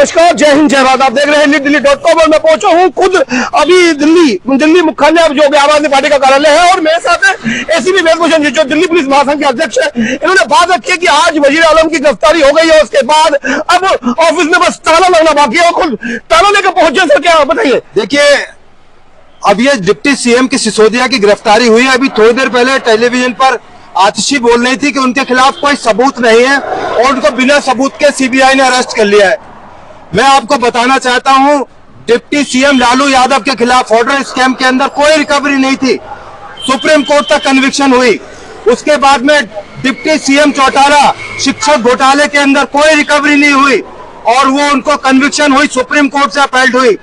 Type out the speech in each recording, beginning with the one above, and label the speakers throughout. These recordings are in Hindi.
Speaker 1: नमस्कार, जय हिंद, जय भारत। आप देख रहे हैं दिल्ली.com और मैं पहुंचा हूं खुद अभी दिल्ली मुख्यालय जो कि आम आदमी पार्टी का कार्यालय है। और मेरे साथ है एसीपी वेदभूषण जी, जो दिल्ली पुलिस महासंघ के अध्यक्ष है। इन्होंने बात रखी है कि आज वजीर आलम की गिरफ्तारी हो गई है, उसके बाद अब ऑफिस में बस ताला लगना बाकी है। और खुद ताला लेकर पहुंचे सर, क्या बताइए?
Speaker 2: देखिए, अब ये डिप्टी सीएम की सिसोदिया की गिरफ्तारी हुई है। अभी थोड़ी देर पहले टेलीविजन पर आतिशी बोल रही थी कि उनके खिलाफ कोई सबूत नहीं है और उनको बिना सबूत के सीबीआई ने अरेस्ट कर लिया है। मैं आपको बताना चाहता हूं, डिप्टी सीएम लालू यादव के खिलाफ ऑर्डर स्कैम के अंदर कोई रिकवरी नहीं थी। सुप्रीम कोर्ट तक कन्विक्शन हुई। उसके बाद में डिप्टी सीएम चौटाला शिक्षक घोटाले के अंदर कोई रिकवरी नहीं हुई और वो उनको कन्विक्शन हुई, सुप्रीम कोर्ट से अपील हुई।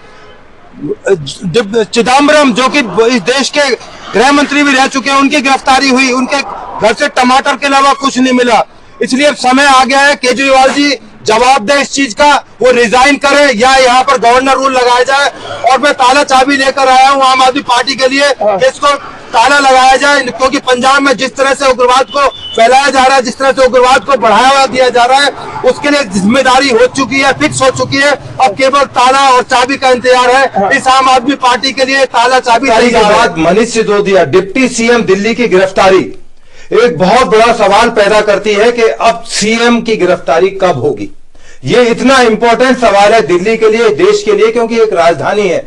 Speaker 2: चिदम्बरम जो कि इस देश के गृह मंत्री भी रह चुके हैं, उनकी गिरफ्तारी हुई। उनके घर से टमाटर के अलावा कुछ नहीं मिला। इसलिए अब समय आ गया है, केजरीवाल जी जवाब दे इस चीज का, वो रिजाइन करे या यहाँ पर गवर्नर रूल लगाया जाए। और मैं ताला चाबी लेकर आया हूँ आम आदमी पार्टी के लिए, इसको ताला लगाया जाए, क्योंकि पंजाब में जिस तरह से उग्रवाद को फैलाया जा रहा है, जिस तरह से उग्रवाद को बढ़ावा दिया जा रहा है, उसके लिए जिम्मेदारी हो चुकी है, फिक्स हो चुकी है। अब केवल ताला और चाबी का इंतजार है। इस आम आदमी पार्टी के लिए ताला चाबी के बाद मनीष सिसोदिया डिप्टी सीएम दिल्ली की गिरफ्तारी एक बहुत बड़ा सवाल पैदा करती है कि अब सीएम की गिरफ्तारी कब होगी। ये इतना इंपॉर्टेंट सवाल है दिल्ली के लिए, देश के लिए, क्योंकि एक राजधानी है।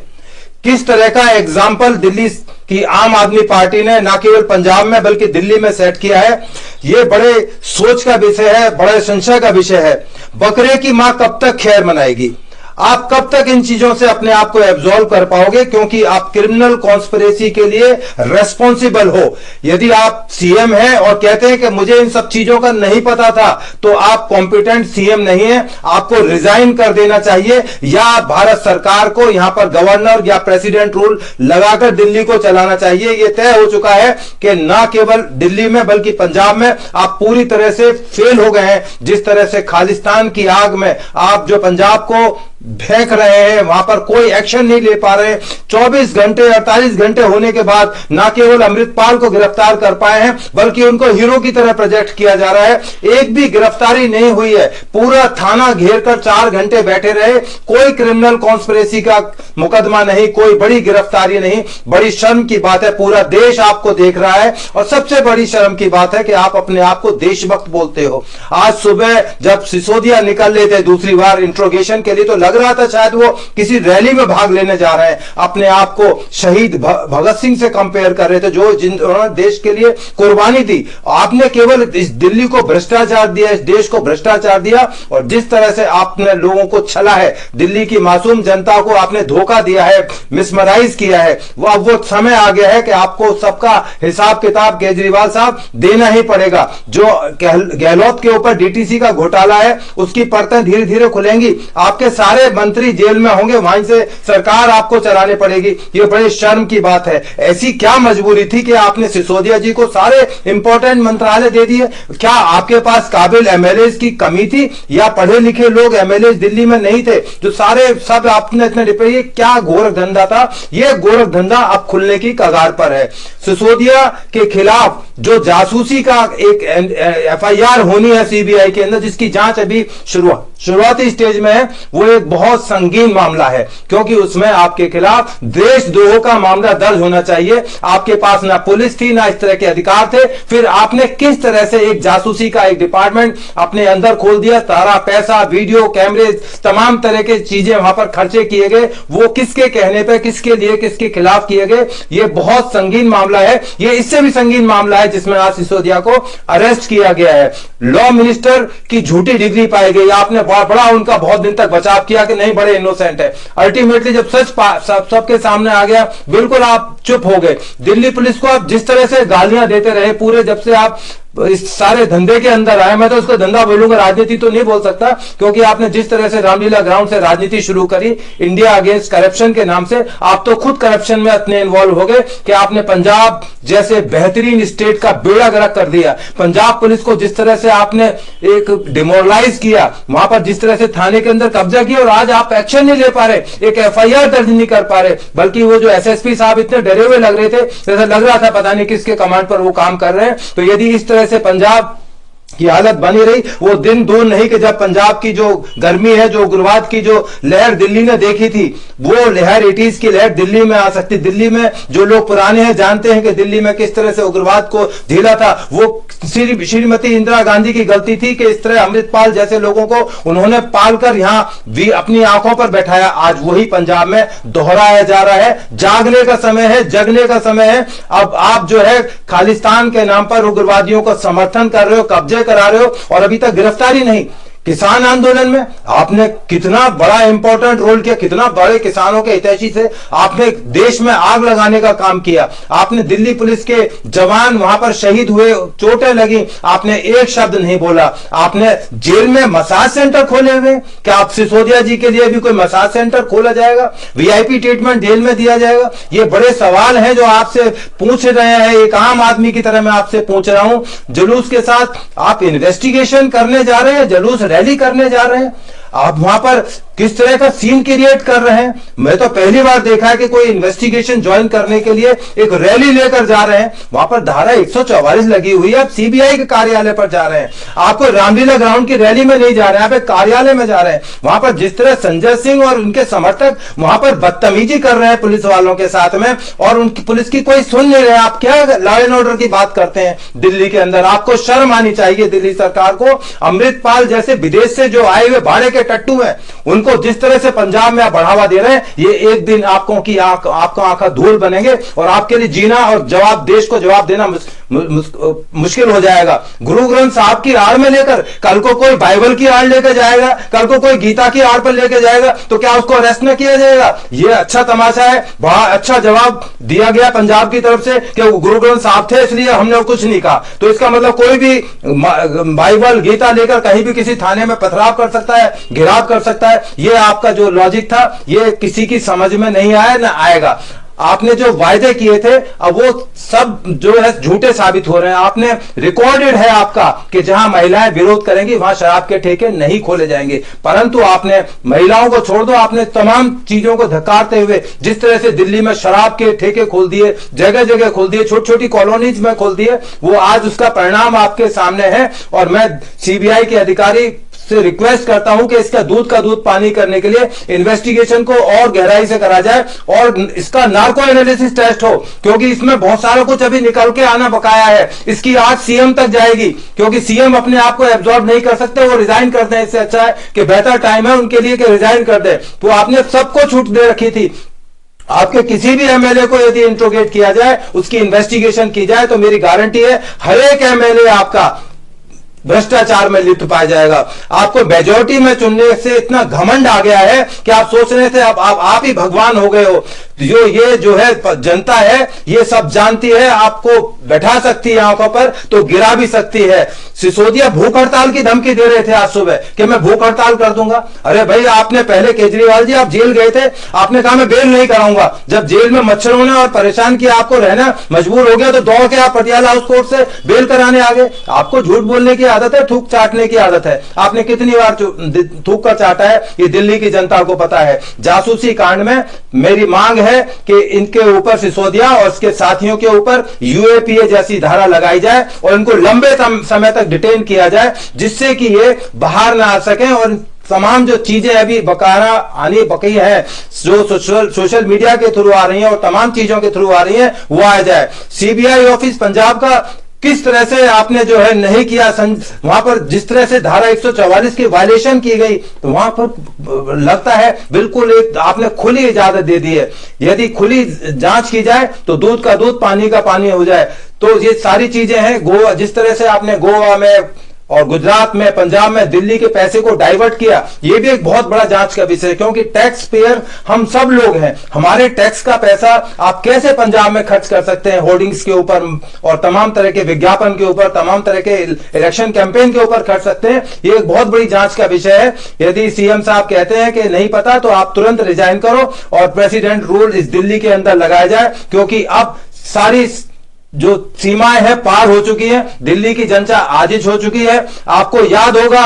Speaker 2: किस तरह का एग्जाम्पल दिल्ली की आम आदमी पार्टी ने न केवल पंजाब में बल्कि दिल्ली में सेट किया है, ये बड़े सोच का विषय है, बड़े संशय का विषय है। बकरे की मां कब तक खैर मनाएगी? आप कब तक इन चीजों से अपने आप को एब्जॉर्व कर पाओगे, क्योंकि आप क्रिमिनल कॉन्स्पिरेसी के लिए रेस्पॉन्सिबल हो। यदि आप सीएम हैं और कहते हैं कि मुझे इन सब चीजों का नहीं पता था, तो आप कॉम्पिटेंट सीएम नहीं है। आपको रिजाइन कर देना चाहिए या भारत सरकार को यहां पर गवर्नर या प्रेसिडेंट रूल लगाकर दिल्ली को चलाना चाहिए। यह तय हो चुका है कि न केवल दिल्ली में बल्कि पंजाब में आप पूरी तरह से फेल हो गए हैं। जिस तरह से खालिस्तान की आग में आप जो पंजाब को फेंक रहे हैं, वहां पर कोई एक्शन नहीं ले पा रहे। 24 घंटे 48 घंटे होने के बाद न केवल अमृतपाल को गिरफ्तार कर पाए हैं, बल्कि उनको हीरो की तरह प्रोजेक्ट किया जा रहा है। एक भी गिरफ्तारी नहीं हुई है। पूरा थाना घेर कर 4 घंटे बैठे रहे। कोई क्रिमिनल कॉन्स्पिरेसी का मुकदमा नहीं, कोई बड़ी गिरफ्तारी नहीं। बड़ी शर्म की बात है, पूरा देश आपको देख रहा है। और सबसे बड़ी शर्म की बात है कि आप अपने आप को देशभक्त बोलते हो। आज सुबह जब सिसोदिया निकल रहे थे दूसरी बार इंट्रोगेशन के लिए, तो लग रहा था शायद वो किसी रैली में भाग लेने जा रहे हैं। अपने आप को शहीद भगत सिंह से कंपेयर कर रहे थे, जो जिन्होंने देश के लिए कुर्बानी दी। आपने केवल इस दिल्ली को भ्रष्टाचार दिया, इस देश को भ्रष्टाचार दिया। और जिस तरह से आपने लोगों को छला है, दिल्ली की मासूम जनता को आपने धोखा दिया है, मिसमराइज किया है, वो समय आ गया है कि आपको सबका हिसाब किताब केजरीवाल साहब देना ही पड़ेगा। जो गहलोत के ऊपर डीटीसी का घोटाला है, उसकी परतें धीरे धीरे खुलेंगी। आपके सारे मंत्री जेल में होंगे, वहीं से सरकार आपको चलानी पड़ेगी। ये बड़े शर्म की बात है। ऐसी क्या मजबूरी थी कि आपने सिसोदिया जी को सारे इंपॉर्टेंट मंत्रालय दे दिए? क्या आपके पास काबिल एमएलए की कमी थी या पढ़े लिखे लोग एमएलए दिल्ली में नहीं थे जो सारे सब आपने इतने डिपे? ये क्या गोरख धंधा था? ये गोरख धंधा अब खुलने की कगार पर है। सिसोदिया के खिलाफ जो जासूसी का एक एफआईआर होनी है सीबीआई के अंदर, जिसकी जांच अभी शुरुआती स्टेज में है, वो एक बहुत संगीन मामला है, क्योंकि उसमें आपके खिलाफ देशद्रोह का मामला दर्ज होना चाहिए। आपके पास ना पुलिस थी, ना इस तरह के अधिकार थे। फिर आपने किस तरह से एक जासूसी का एक डिपार्टमेंट अपने अंदर खोल दिया? सारा पैसा, वीडियो कैमरे, तमाम तरह के चीजें वहां पर खर्चे किए गए। वो किसके कहने पे, किसके लिए, किसके खिलाफ किए गए? ये बहुत संगीन मामला है। ये इससे भी संगीन मामला है जिसमें आज सिसोदिया को अरेस्ट किया गया है। लॉ मिनिस्टर की झूठी डिग्री पाई गई। आपने बड़ा उनका बहुत दिन तक बचाव किया कि नहीं, बड़े इनोसेंट है। अल्टीमेटली जब सच सबके सामने आ गया, बिल्कुल आप चुप हो गए। दिल्ली पुलिस को आप जिस तरह से गालियां देते रहे पूरे जब से आप इस सारे धंधे के अंदर आए, मैं तो उसको धंधा बोलूंगा, राजनीति तो नहीं बोल सकता, क्योंकि आपने जिस तरह से रामलीला ग्राउंड से राजनीति शुरू करी इंडिया अगेंस्ट करप्शन के नाम से, आप तो खुद करप्शन में इतने इन्वॉल्व हो गए कि आपने पंजाब जैसे बेहतरीन स्टेट का बेड़ा गर्क कर दिया। पंजाब पुलिस को जिस तरह से आपने एक डिमोरलाइज किया, वहां पर जिस तरह से थाने के अंदर कब्जा किया, और आज आप एक्शन नहीं ले पा रहे, एक एफआईआर दर्ज नहीं कर पा रहे, बल्कि वो जो एसएसपी साहब इतने डरे हुए लग रहे थे, जैसा लग रहा था पता नहीं किसके कमांड पर वो काम कर रहे हैं। तो यदि इस तरह से पंजाब की हालत बनी रही। वो दिन दूर नहीं कि जब पंजाब की जो गर्मी है, जो उग्रवाद की जो लहर दिल्ली ने देखी थी, वो लहर 80s की लहर दिल्ली में आ सकती। दिल्ली में जो लोग पुराने हैं जानते हैं कि दिल्ली में किस तरह से उग्रवाद को झेला था। वो श्रीमती इंदिरा गांधी की गलती थी कि इस तरह अमृतपाल जैसे लोगों को उन्होंने पालकर यहां भी अपनी आंखों पर बैठाया। आज वही पंजाब में दोहराया जा रहा है। जागने का समय है, जगने का समय है। अब आप जो है खालिस्तान के नाम पर उग्रवादियों को समर्थन कर रहे हो, कब्जे करा रहे हो, और अभी तक गिरफ्तारी नहीं। किसान आंदोलन में आपने कितना बड़ा इंपॉर्टेंट रोल किया, कितना बड़े किसानों के हितैषी से आपने देश में आग लगाने का काम किया। आपने दिल्ली पुलिस के जवान वहां पर शहीद हुए, चोटें लगी, आपने एक शब्द नहीं बोला। आपने जेल में मसाज सेंटर खोले हुए, क्या आप सिसोदिया जी के लिए भी कोई मसाज सेंटर खोला जाएगा? वीआईपी ट्रीटमेंट जेल में दिया जाएगा? ये बड़े सवाल हैं जो आपसे पूछ रहे हैं। एक आम आदमी की तरह मैं आपसे पूछ रहा हूं। जुलूस के साथ आप इन्वेस्टिगेशन करने जा रहे हैं, जुलूस रैली करने जा रहे हैं, आप वहां पर किस तरह का सीन क्रिएट कर रहे हैं। मैं तो पहली बार देखा है कि कोई इन्वेस्टिगेशन ज्वाइन करने के लिए एक रैली लेकर जा रहे हैं। वहां पर धारा 144 लगी हुई है। आप सीबीआई के कार्यालय पर जा रहे हैं, आपको रामलीला ग्राउंड की रैली में नहीं जा रहे हैं, आप एक कार्यालय में जा रहे हैं। वहां पर जिस तरह संजय सिंह और उनके समर्थक वहां पर बदतमीजी कर रहे हैं पुलिस वालों के साथ में, और उनकी पुलिस की कोई सुन नहीं रहे। आप क्या लॉ एंड ऑर्डर की बात करते हैं दिल्ली के अंदर? आपको शर्म आनी चाहिए दिल्ली सरकार को। अमृतपाल जैसे विदेश से जो आए हुए भाड़े के टट्टू हैं, उनको जिस तरह से पंजाब में आप बढ़ावा दे रहे हैं, ये एक दिन आपको आंखा धूल बनेंगे और आपके लिए जीना और देश को जवाब देना मुश्किल हो जाएगा। गुरु ग्रंथ साहब की आड़ में लेकर कल को कोई बाइबल की आड़ लेकर जाएगा, कल को कोई गीता की आड़ पर लेकर जाएगा, तो क्या उसको अरेस्ट न किया जाएगा? ये अच्छा तमाशा है। बड़ा अच्छा जवाब दिया गया पंजाब की तरफ से कि वो गुरु ग्रंथ साहब थे इसलिए हमने कुछ नहीं कहा। तो इसका मतलब कोई भी बाइबल गीता लेकर कहीं भी किसी थाने में पथराव कर सकता है, गिराव कर सकता है। ये आपका जो लॉजिक था ये किसी की समझ में नहीं आया, ना आएगा। आपने जो वायदे किए थे अब वो सब जो है झूठे साबित हो रहे हैं। आपने रिकॉर्डेड है आपका कि जहां महिलाएं विरोध करेंगी वहां शराब के ठेके नहीं खोले जाएंगे, परंतु आपने महिलाओं को छोड़ दो, आपने तमाम चीजों को धक्कारते हुए जिस तरह से दिल्ली में शराब के ठेके खोल दिए, जगह जगह खोल दिए, छोटी छोटी कॉलोनीज में खोल दिए, वो आज उसका परिणाम आपके सामने है। और मैं सीबीआई के अधिकारी से रिक्वेस्ट करता हूं कि इसका दूध का दूध पानी करने के लिए इन्वेस्टिगेशन को और गहराई से करा जाए और इसका नार्को एनालिसिस टेस्ट हो, क्योंकि इसमें बहुत सारा कुछ अभी निकल के आना बकाया है। इसकी आज सीएम तक जाएगी, क्योंकि सीएम अपने आप को एब्जॉर्ब नहीं कर सकते, वो रिजाइन कर दें। इससे अच्छा है कि बेहतर टाइम है उनके लिए कि रिजाइन कर दे। तो आपने सबको छूट दे रखी थी। आपके किसी भी एमएलए को यदि इंट्रोगेट किया जाए, उसकी इन्वेस्टिगेशन की जाए, तो मेरी गारंटी है हर एक एमएलए आपका भ्रष्टाचार में लिप्त पाया जाएगा। आपको मेजोरिटी में चुनने से इतना घमंड आ गया है कि आप सोच रहे थे आप ही भगवान हो गए हो। ये जो है जनता है ये सब जानती है, आपको बैठा सकती है आंखों पर तो गिरा भी सकती है। सिसोदिया भूख हड़ताल की धमकी दे रहे थे आज सुबह कि मैं भूख हड़ताल कर दूंगा। अरे भाई, आपने पहले केजरीवाल जी आप जेल गए थे, आपने कहा मैं बेल नहीं कराऊंगा। जब जेल में मच्छरों ने और परेशान किया, आपको रहना मजबूर हो गया, तो दौड़ के आप पटियाला हाउस कोर्ट से बेल कराने आ गए। आपको झूठ बोलने की आदत है, थूक चाटने की आदत है। आपने कितनी बार थूक कर चाटा है ये दिल्ली की जनता को पता है। जासूसी कांड में मेरी मांग है कि इनके ऊपर, सिसोदिया और इसके साथियों के ऊपर यूएपीए जैसी धारा लगाई जाए और इनको लंबे समय तक डिटेन किया जाए, जिससे कि ये बाहर ना आ सकें और तमाम जो चीजें अभी बकारा आनी बकी है, जो सोशल मीडिया के थ्रू आ रही हैं और तमाम चीजों के थ्रू आ रही हैं, वो आ जाए। सीबीआई ऑफिस पंजाब का किस तरह से आपने जो है नहीं किया, वहां पर जिस तरह से धारा 144 की वायलेशन की गई, तो वहां पर लगता है बिल्कुल एक आपने खुली इजाजत दे दी है। यदि खुली जांच की जाए तो दूध का दूध पानी का पानी हो जाए। तो ये सारी चीजें हैं। गोवा, जिस तरह से आपने गोवा में और गुजरात में, पंजाब में दिल्ली के पैसे को डाइवर्ट किया, ये भी एक बहुत बड़ा जांच का विषय है, क्योंकि टैक्स पेयर हम सब लोग हैं। हमारे टैक्स का पैसा आप कैसे पंजाब में खर्च कर सकते हैं होर्डिंग्स के ऊपर और तमाम तरह के विज्ञापन के ऊपर, तमाम तरह के इलेक्शन कैंपेन के ऊपर खर्च सकते हैं? ये एक बहुत बड़ी जांच का विषय है। यदि सीएम साहब कहते हैं कि नहीं पता, तो आप तुरंत रिजाइन करो और प्रेसिडेंट रूल इस दिल्ली के अंदर लगाया जाए, क्योंकि अब सारी
Speaker 3: जो सीमाएं हैं पार हो चुकी हैं। दिल्ली की जनता आजिज हो चुकी है। आपको याद होगा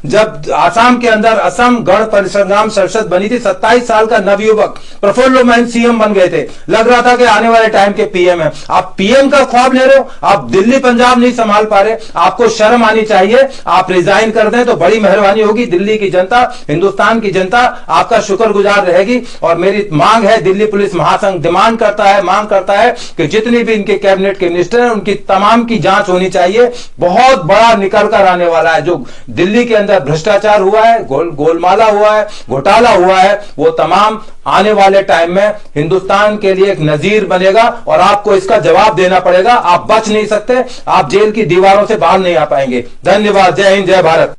Speaker 3: जब आसाम के अंदर असम गण परिसंग्राम संसद बनी थी, 27 साल का नवयुवक प्रफुल्ल लोमाइन सीएम बन गए थे। लग रहा था कि आने वाले टाइम के पीएम है। आप पीएम का ख्वाब ले रहे हो, आप दिल्ली पंजाब नहीं संभाल पा रहे। आपको शर्म आनी चाहिए। आप रिजाइन कर दें तो बड़ी मेहरबानी होगी। दिल्ली की जनता, हिंदुस्तान की जनता आपका शुक्रगुजार रहेगी। और मेरी मांग है, दिल्ली पुलिस महासंघ डिमांड करता है, मांग करता है कि जितनी भी इनके कैबिनेट के मिनिस्टर हैं उनकी तमाम की जांच होनी चाहिए। बहुत बड़ा निकल कर आने वाला है। जो दिल्ली के अंदर भ्रष्टाचार हुआ है, गोलमाला हुआ है, घोटाला हुआ है, वो तमाम आने वाले टाइम में हिंदुस्तान के लिए एक नजीर बनेगा और आपको इसका जवाब देना पड़ेगा। आप बच नहीं सकते, आप जेल की दीवारों से बाहर नहीं आ पाएंगे। धन्यवाद। जय हिंद, जय भारत।